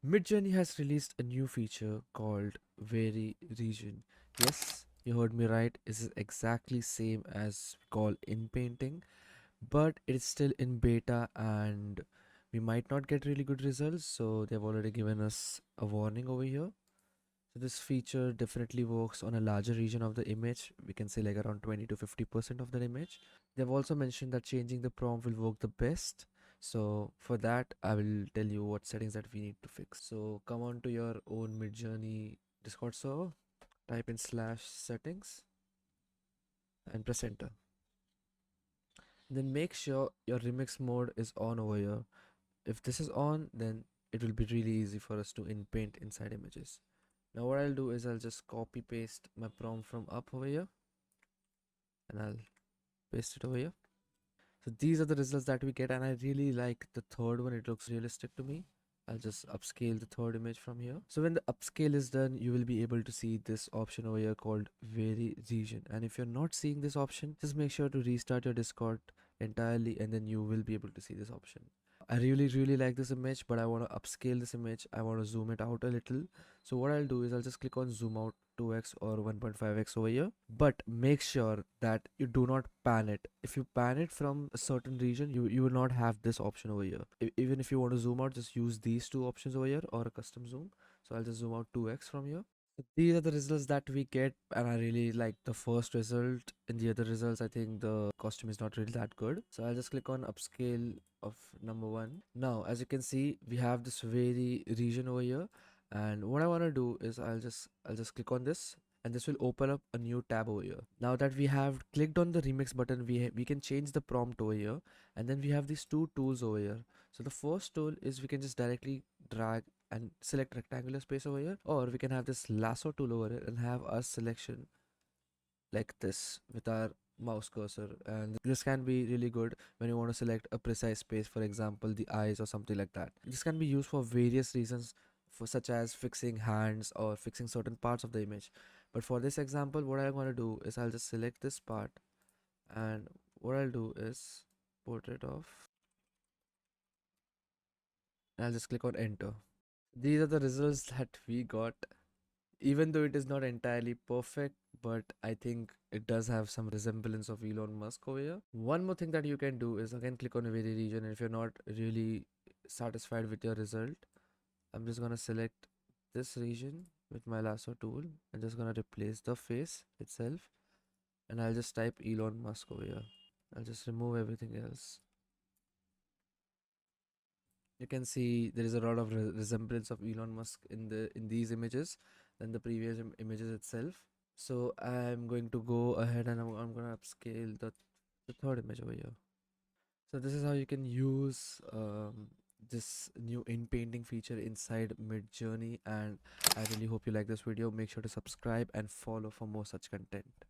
Midjourney has released a new feature called Vary Region. Yes, you heard me right. This is exactly same as we call Inpainting, but it's still in beta and we might not get really good results. So they've already given us a warning over here. So this feature definitely works on a larger region of the image. We can say like around 20 to 50% of the image. They've also mentioned that changing the prompt will work the best. So for that, I will tell you what settings that we need to fix. So come on to your own Midjourney Discord server, type in /settings and press enter. Then make sure your remix mode is on over here. If this is on, then it will be really easy for us to inpaint inside images. Now what I'll do is I'll just copy paste my prompt from up over here and I'll paste it over here. So these are the results that we get, and I really like the third one. It looks realistic to me. I'll just upscale the third image from here. So when the upscale is done, you will be able to see this option over here called Vary Region. And if you're not seeing this option, just make sure to restart your Discord entirely and then you will be able to see this option. I really like this image, but I want to upscale this image. I want to zoom it out a little. So what I'll do is I'll just click on zoom out 2x or 1.5x over here, but make sure that you do not pan it. If you pan it from a certain region, you will not have this option over here. Even if you want to zoom out, just use these two options over here or a custom zoom. So I'll just zoom out 2x from here. So these are the results that we get, and I really like the first result. In the other results, I think the costume is not really that good. So I'll just click on upscale of number one. Now, as you can see, we have this very region over here, and what I want to do is I'll just click on this, and this will open up a new tab over here. Now that we have clicked on the remix button, we can change the prompt over here, and then we have these two tools over here. So the first tool is we can just directly drag and select rectangular space over here, or we can have this lasso tool over here and have our selection like this with our mouse cursor, and this can be really good when you want to select a precise space, for example the eyes or something like that. This can be used for various reasons, for such as fixing hands or fixing certain parts of the image. But for this example, what I'm going to do is I'll just select this part, and what I'll do is put it off, and I'll just click on enter. These are the results that we got. Even though it is not entirely perfect, but I think it does have some resemblance of Elon Musk over here. One more thing that you can do is again click on a very region, and if you're not really satisfied with your result, I'm just gonna select this region with my lasso tool and just gonna replace the face itself, and I'll just type Elon Musk over here. I'll just remove everything else. You can see there is a lot of resemblance of Elon Musk in these images than the previous images itself. So I'm going to go ahead and I'm gonna upscale the third image over here. So this is how you can use this new inpainting feature inside Midjourney, and I really hope you like this video. Make sure to subscribe and follow for more such content.